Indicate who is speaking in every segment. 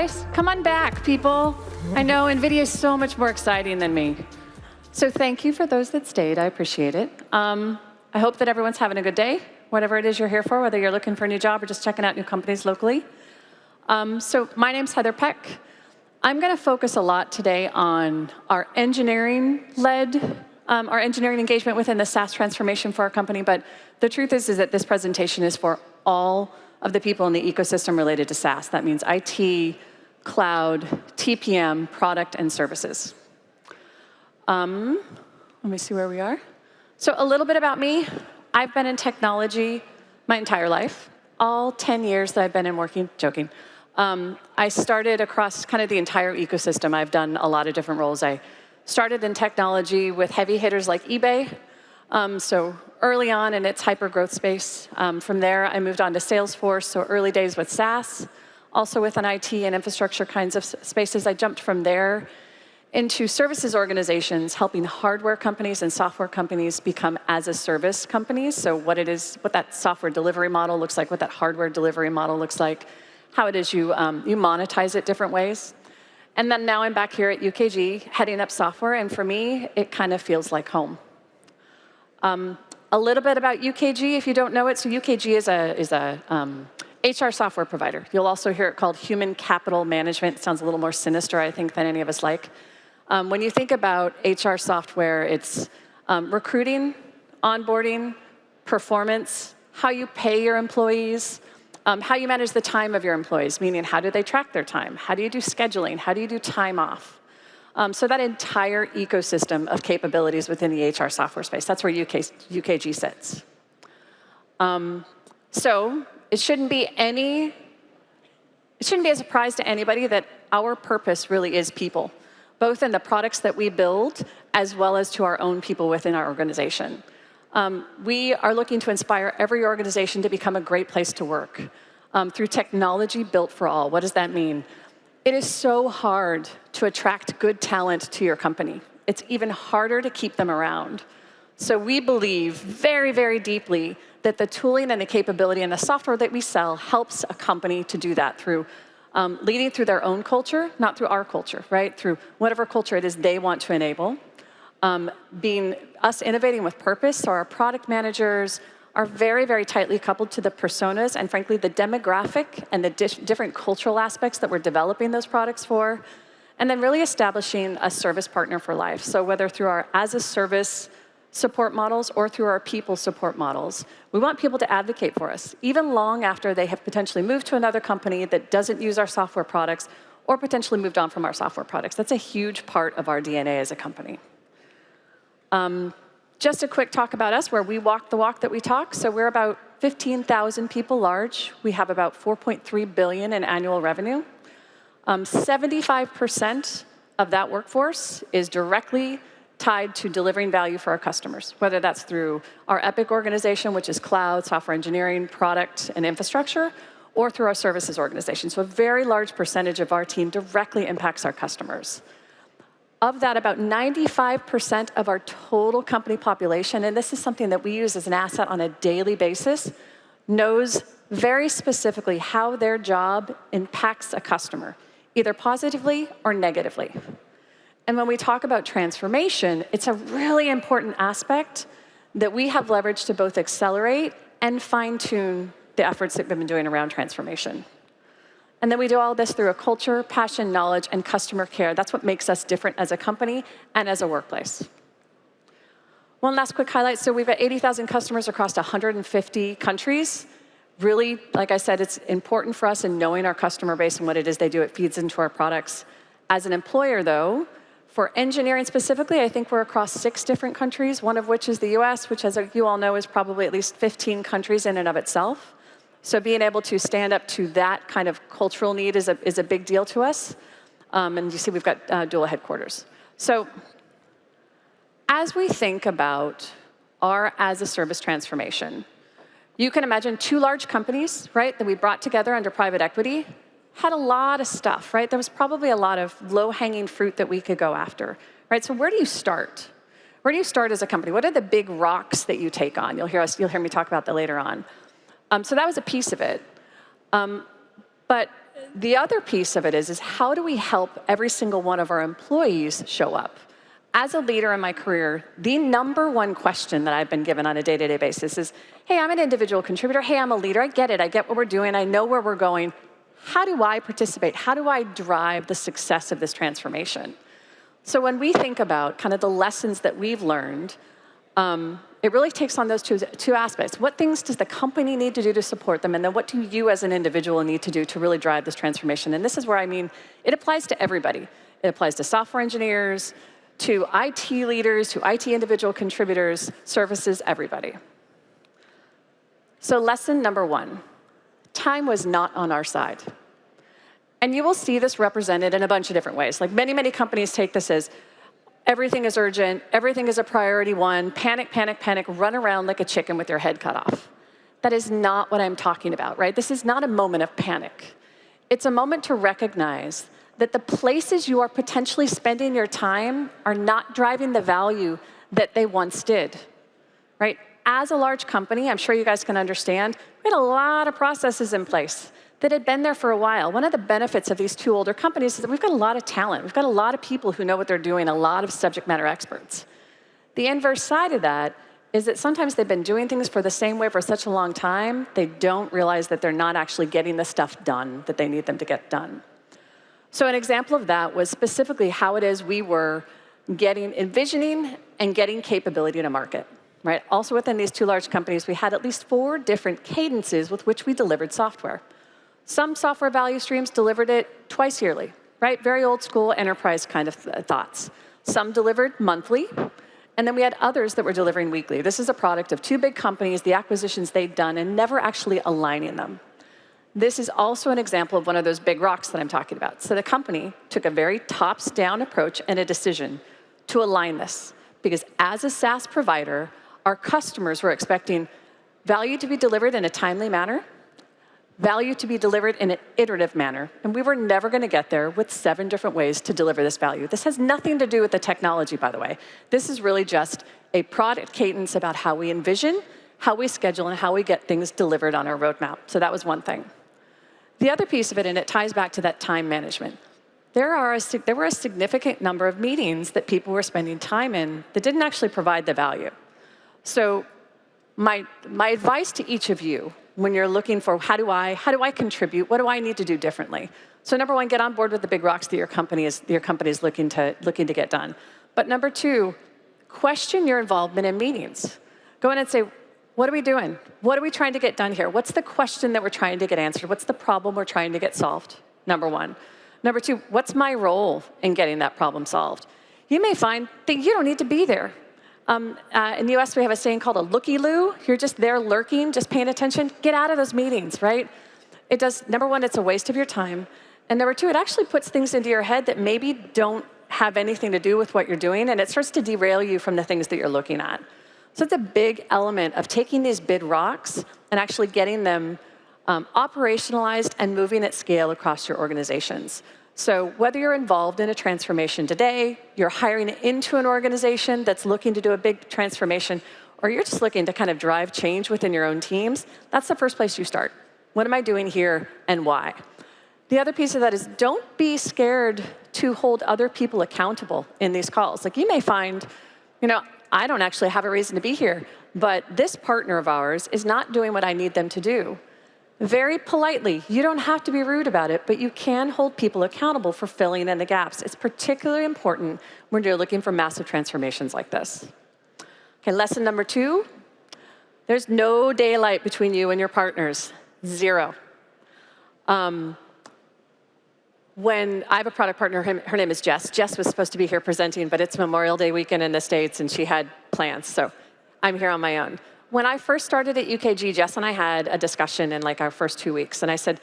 Speaker 1: Come on back, people. I know NVIDIA is so much more exciting than me. So thank you for those that stayed. I appreciate it. I hope that everyone's having a good day, whatever it is you're here for, whether you're looking for a new job or just checking out new companies locally. So my name's Heather Peck. I'm going to focus a lot today on our engineering-led, our engineering engagement within the SaaS transformation for our company. But the truth is that this presentation is for all of the people in the ecosystem related to SaaS. That means IT, cloud, TPM, product, and services. Let me see where we are. So a little bit about me. I've been in technology my entire life, all 10 years that I've been in working, joking. I started across kind of the entire ecosystem. I've done a lot of different roles. I started in technology with heavy hitters like eBay, so early on in its hyper-growth space. From there, I moved on to Salesforce, so early days with SaaS, also with an IT and infrastructure kinds of spaces. I jumped from there into services organizations, helping hardware companies and software companies become as-a-service companies. So what that software delivery model looks like, what that hardware delivery model looks like, how it is you monetize it different ways. And then now I'm back here at UKG, heading up software, and for me, it kind of feels like home. A little bit about UKG, if you don't know it. So UKG is a HR software provider. You'll also hear it called human capital management. It sounds a little more sinister, I think, than any of us like. When you think about HR software, it's recruiting, onboarding, performance, how you pay your employees, how you manage the time of your employees, meaning how do they track their time? How do you do scheduling? How do you do time off? So that entire ecosystem of capabilities within the HR software space, that's where UKG sits. So it shouldn't be a surprise to anybody that our purpose really is people, both in the products that we build as well as to our own people within our organization. We are looking to inspire every organization to become a great place to work through technology built for all. What does that mean? It is so hard to attract good talent to your company. It's even harder to keep them around. So we believe very, very deeply that the tooling and the capability and the software that we sell helps a company to do that through leading through their own culture, not through our culture, right? Through whatever culture it is they want to enable. Being us innovating with purpose, so our product managers are very, very tightly coupled to the personas and, frankly, the demographic and the different cultural aspects that we're developing those products for, and then really establishing a service partner for life. So whether through our as-a-service support models or through our people support models, we want people to advocate for us, even long after they have potentially moved to another company that doesn't use our software products or potentially moved on from our software products. That's a huge part of our DNA as a company. Just a quick talk about us, where we walk the walk that we talk. So we're about 15,000 people large. We have about $4.3 billion in annual revenue. 75% of that workforce is directly tied to delivering value for our customers, whether that's through our Epic organization, which is cloud, software engineering, product, and infrastructure, or through our services organization. So a very large percentage of our team directly impacts our customers. Of that, about 95% of our total company population, and this is something that we use as an asset on a daily basis, knows very specifically how their job impacts a customer, either positively or negatively. And when we talk about transformation, it's a really important aspect that we have leveraged to both accelerate and fine-tune the efforts that we've been doing around transformation. And then we do all this through a culture, passion, knowledge, and customer care. That's what makes us different as a company and as a workplace. One last quick highlight. So we've got 80,000 customers across 150 countries. Really, like I said, it's important for us in knowing our customer base and what it is they do. It feeds into our products. As an employer, though, for engineering specifically, I think we're across 6 different countries, one of which is the US, which, as you all know, is probably at least 15 countries in and of itself. So being able to stand up to that kind of cultural need is a big deal to us. And you see we've got dual headquarters. So as we think about our as-a-service transformation, you can imagine 2 large companies, right, that we brought together under private equity, had a lot of stuff, right? There was probably a lot of low-hanging fruit that we could go after, right? So where do you start? Where do you start as a company? What are the big rocks that you take on? You'll hear me talk about that later on. So that was a piece of it. But the other piece of it is how do we help every single one of our employees show up? As a leader in my career, the number one question that I've been given on a day-to-day basis is, hey, I'm an individual contributor. Hey, I'm a leader. I get it. I get what we're doing. I know where we're going. How do I participate? How do I drive the success of this transformation? So when we think about kind of the lessons that we've learned, it really takes on those two aspects. What things does the company need to do to support them? And then what do you as an individual need to do to really drive this transformation? And this is where I mean, it applies to everybody. It applies to software engineers, to IT leaders, to IT individual contributors, services, everybody. So lesson number one, time was not on our side. And you will see this represented in a bunch of different ways. Like many companies take this as everything is urgent, everything is a priority one, panic, panic, panic, run around like a chicken with your head cut off. That is not what I'm talking about, right? This is not a moment of panic. It's a moment to recognize that the places you are potentially spending your time are not driving the value that they once did, right? As a large company, I'm sure you guys can understand, we had a lot of processes in place that had been there for a while. One of the benefits of these two older companies is that we've got a lot of talent. We've got a lot of people who know what they're doing, a lot of subject matter experts. The inverse side of that is that sometimes they've been doing things for the same way for such a long time, they don't realize that they're not actually getting the stuff done that they need them to get done. So an example of that was specifically how it is we were envisioning and getting capability to market, right? Also within these two large companies, we had at least 4 different cadences with which we delivered software. Some software value streams delivered it twice yearly, right? Very old school enterprise kind of thoughts. Some delivered monthly, and then we had others that were delivering weekly. This is a product of 2 big companies, the acquisitions they'd done, and never actually aligning them. This is also an example of one of those big rocks that I'm talking about. So the company took a very tops-down approach and a decision to align this, because as a SaaS provider, our customers were expecting value to be delivered in a timely manner, value to be delivered in an iterative manner, and we were never going to get there with 7 different ways to deliver this value. This has nothing to do with the technology, by the way. This is really just a product cadence about how we envision, how we schedule, and how we get things delivered on our roadmap. So that was one thing. The other piece of it, and it ties back to that time management, there were a significant number of meetings that people were spending time in that didn't actually provide the value. So my advice to each of you when you're looking for how do I contribute, what do I need to do differently? So number one, get on board with the big rocks that your company is looking to get done. But number 2, question your involvement in meetings. Go in and say, what are we doing? What are we trying to get done here? What's the question that we're trying to get answered? What's the problem we're trying to get solved? Number 1. Number 2, what's my role in getting that problem solved? You may find that you don't need to be there. In the US, we have a saying called a looky-loo. You're just there lurking, just paying attention. Get out of those meetings, right? It does, number 1, it's a waste of your time. And number 2, it actually puts things into your head that maybe don't have anything to do with what you're doing, and it starts to derail you from the things that you're looking at. So it's a big element of taking these big rocks and actually getting them operationalized and moving at scale across your organizations. So whether you're involved in a transformation today, you're hiring into an organization that's looking to do a big transformation, or you're just looking to kind of drive change within your own teams, that's the first place you start. What am I doing here and why? The other piece of that is don't be scared to hold other people accountable in these calls. Like you may find, I don't actually have a reason to be here, but this partner of ours is not doing what I need them to do. Very politely, you don't have to be rude about it, but you can hold people accountable for filling in the gaps. It's particularly important when you're looking for massive transformations like this. Okay, lesson number 2, there's no daylight between you and your partners, 0. When I have a product partner, her name is Jess. Jess was supposed to be here presenting, but it's Memorial Day weekend in the States, and she had plans, so I'm here on my own. When I first started at UKG, Jess and I had a discussion in like our first 2 weeks, and I said,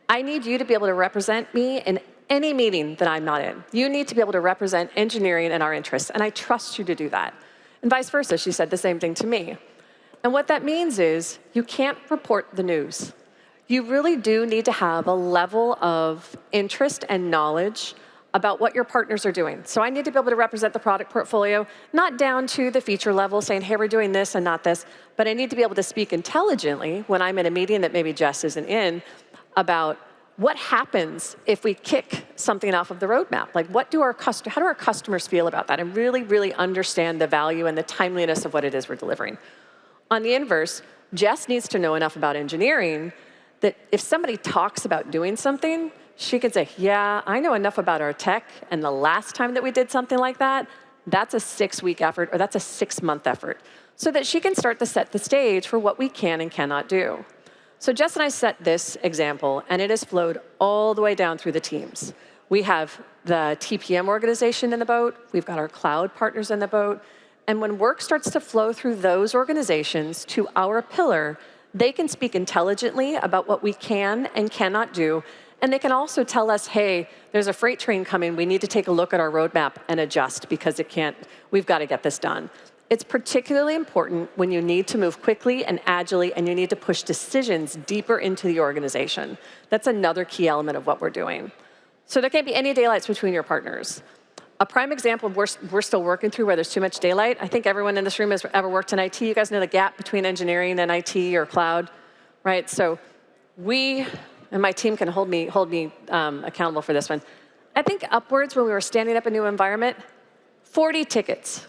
Speaker 1: I need you to be able to represent me in any meeting that I'm not in. You need to be able to represent engineering and our interests, and I trust you to do that. And vice versa, she said the same thing to me. And what that means is you can't report the news. You really do need to have a level of interest and knowledge about what your partners are doing. So I need to be able to represent the product portfolio, not down to the feature level saying, hey, we're doing this and not this, but I need to be able to speak intelligently when I'm in a meeting that maybe Jess isn't in about what happens if we kick something off of the roadmap? Like, how do our customers feel about that? And really, really understand the value and the timeliness of what it is we're delivering. On the inverse, Jess needs to know enough about engineering that if somebody talks about doing something, she can say, yeah, I know enough about our tech, and the last time that we did something like that, that's a 6-week effort, or that's a 6-month effort, so that she can start to set the stage for what we can and cannot do. So Jess and I set this example, and it has flowed all the way down through the teams. We have the TPM organization in the boat. We've got our cloud partners in the boat. And when work starts to flow through those organizations to our pillar, they can speak intelligently about what we can and cannot do. And they can also tell us, hey, there's a freight train coming. We need to take a look at our roadmap and adjust because we've got to get this done. It's particularly important when you need to move quickly and agilely, and you need to push decisions deeper into the organization. That's another key element of what we're doing. So there can't be any daylights between your partners. A prime example we're still working through where there's too much daylight. I think everyone in this room has ever worked in IT. You guys know the gap between engineering and IT or cloud, right? So we, and my team can hold me accountable for this one. I think upwards, when we were standing up a new environment, 40 tickets.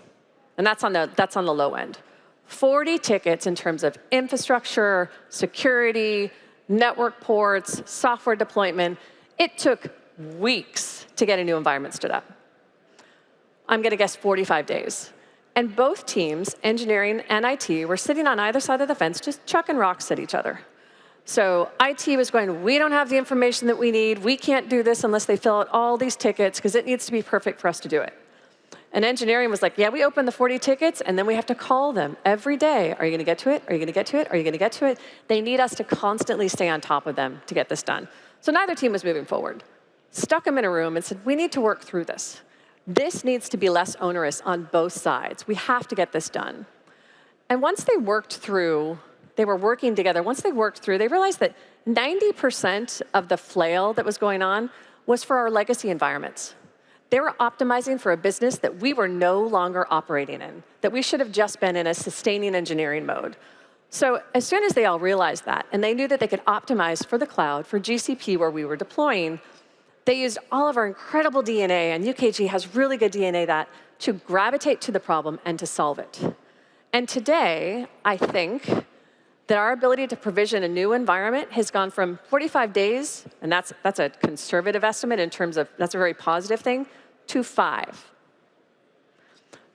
Speaker 1: And that's on the low end. 40 tickets in terms of infrastructure, security, network ports, software deployment. It took weeks to get a new environment stood up. I'm going to guess 45 days. And both teams, engineering and IT, were sitting on either side of the fence just chucking rocks at each other. So IT was going, we don't have the information that we need. We can't do this unless they fill out all these tickets because it needs to be perfect for us to do it. And engineering was like, yeah, we open the 40 tickets, and then we have to call them every day. Are you going to get to it? Are you going to get to it? Are you going to get to it? They need us to constantly stay on top of them to get this done. So neither team was moving forward. Stuck them in a room and said, we need to work through this. This needs to be less onerous on both sides. We have to get this done. And once they worked through, they were working together. Once they worked through, they realized that 90% of the flail that was going on was for our legacy environments. They were optimizing for a business that we were no longer operating in, that we should have just been in a sustaining engineering mode. So as soon as they all realized that, and they knew that they could optimize for the cloud, for GCP where we were deploying, they used all of our incredible DNA, and UKG has really good DNA that, to gravitate to the problem and to solve it. And today, I think that our ability to provision a new environment has gone from 45 days, and that's a conservative estimate in terms of, that's a very positive thing, to 5.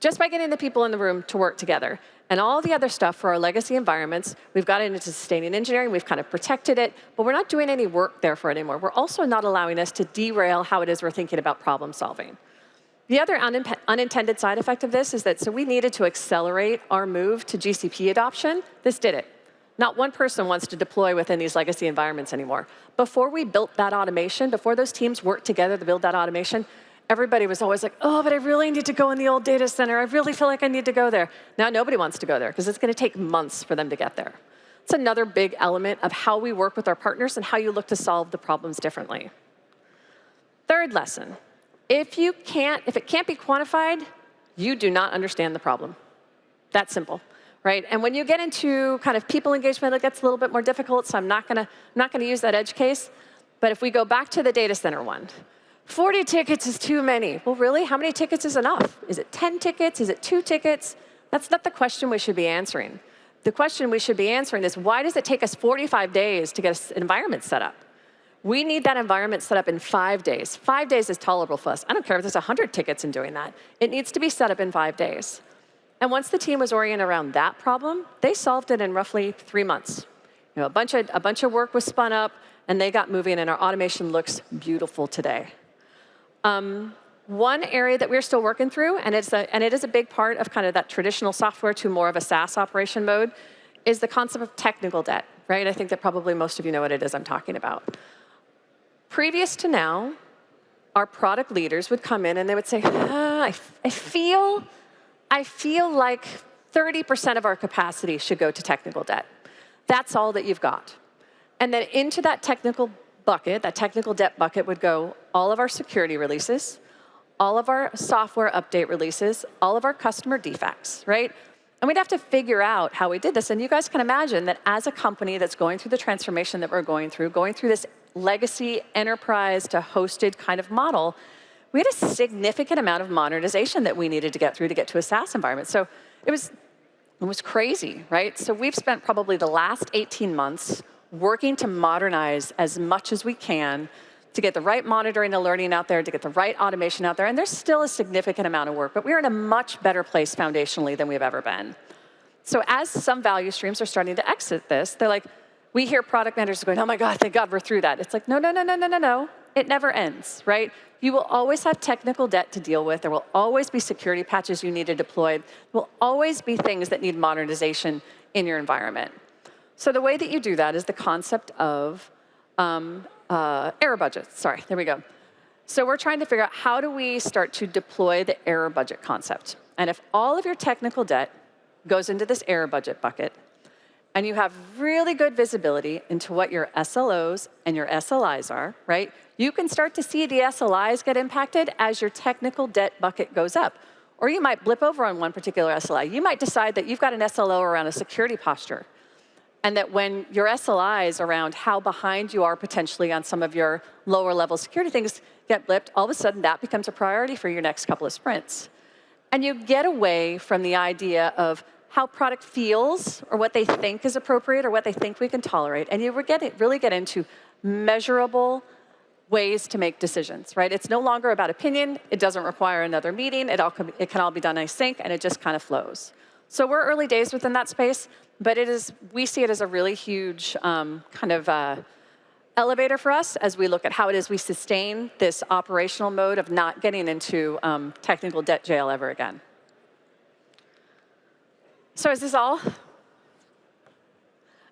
Speaker 1: Just by getting the people in the room to work together. And all the other stuff for our legacy environments, we've got it into sustaining engineering, we've kind of protected it, but we're not doing any work there for it anymore. We're also not allowing us to derail how it is we're thinking about problem solving. The other unintended side effect of this is that, so we needed to accelerate our move to GCP adoption. This did it. Not one person wants to deploy within these legacy environments anymore. Before we built that automation, before those teams worked together to build that automation, everybody was always like, oh, but I really need to go in the old data center. I really feel like I need to go there. Now nobody wants to go there because it's going to take months for them to get there. It's another big element of how we work with our partners and how you look to solve the problems differently. Third lesson, if it can't be quantified, you do not understand the problem. That's simple. Right? And when you get into kind of people engagement, it gets a little bit more difficult, so I'm not gonna use that edge case. But if we go back to the data center one, 40 tickets is too many. Well, really, how many tickets is enough? Is it 10 tickets? Is it 2 tickets? That's not the question we should be answering. The question we should be answering is, why does it take us 45 days to get an environment set up? We need that environment set up in 5 days. 5 days is tolerable for us. I don't care if there's 100 tickets in doing that. It needs to be set up in 5 days. And once the team was oriented around that problem, they solved it in roughly 3 months. You know, a bunch of work was spun up, and they got moving, and our automation looks beautiful today. One area that we're still working through, and it is a big part of kind of that traditional software to more of a SaaS operation mode, is the concept of technical debt, right? I think that probably most of you know what it is I'm talking about. Previous to now, our product leaders would come in and they would say, I feel like 30% of our capacity should go to technical debt. That's all that you've got. And then into that technical bucket, that technical debt bucket would go all of our security releases, all of our software update releases, all of our customer defects, right? And we'd have to figure out how we did this. And you guys can imagine that as a company that's going through the transformation that we're going through this legacy enterprise to hosted kind of model, we had a significant amount of modernization that we needed to get through to get to a SaaS environment. So it was crazy, right? So we've spent probably the last 18 months working to modernize as much as we can to get the right monitoring and alerting out there, to get the right automation out there. And there's still a significant amount of work, but we're in a much better place foundationally than we've ever been. So as some value streams are starting to exit this, they're like, we hear product managers going, oh my God, thank God we're through that. It's like, no, no, no, no, no, no, no. It never ends, right? You will always have technical debt to deal with. There will always be security patches you need to deploy. There will always be things that need modernization in your environment. So the way that you do that is the concept of error budgets. Sorry, there we go. So we're trying to figure out how do we start to deploy the error budget concept. And if all of your technical debt goes into this error budget bucket, and you have really good visibility into what your SLOs and your SLIs are, right? You can start to see the SLIs get impacted as your technical debt bucket goes up. Or you might blip over on one particular SLI. You might decide that you've got an SLO around a security posture, and that when your SLIs around how behind you are potentially on some of your lower level security things get blipped, all of a sudden that becomes a priority for your next couple of sprints. And you get away from the idea of how product feels or what they think is appropriate or what they think we can tolerate. And you really get into measurable ways to make decisions, right? It's no longer about opinion. It doesn't require another meeting. It can all be done in sync, and it just kind of flows. So we're early days within that space, but we see it as a really huge elevator for us as we look at how it is we sustain this operational mode of not getting into technical debt jail ever again. So is this all?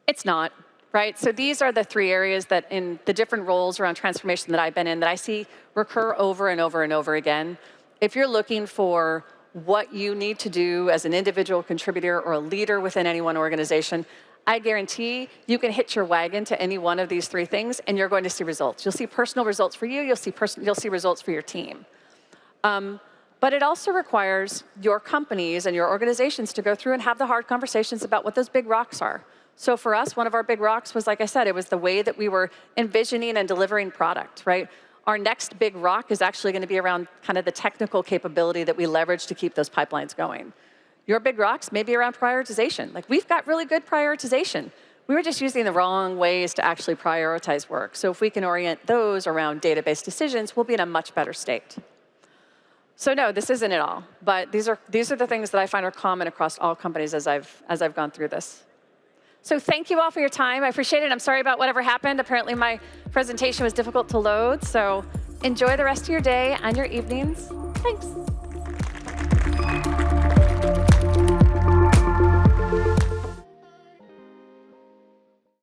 Speaker 1: It's not, right? So these are the three areas that in the different roles around transformation that I've been in that I see recur over and over and over again. If you're looking for what you need to do as an individual contributor or a leader within any one organization, I guarantee you can hitch your wagon to any one of these three things and you're going to see results. You'll see personal results for you, you'll see results for your team. But it also requires your companies and your organizations to go through and have the hard conversations about what those big rocks are. So for us, one of our big rocks was, like I said, it was the way that we were envisioning and delivering product, right? Our next big rock is actually going to be around kind of the technical capability that we leverage to keep those pipelines going. Your big rocks may be around prioritization. Like, we've got really good prioritization. We were just using the wrong ways to actually prioritize work. So if we can orient those around database decisions, we'll be in a much better state. So no, this isn't it all. But these are the things that I find are common across all companies as I've gone through this. So thank you all for your time. I appreciate it. I'm sorry about whatever happened. Apparently my presentation was difficult to load. So enjoy the rest of your day and your evenings. Thanks.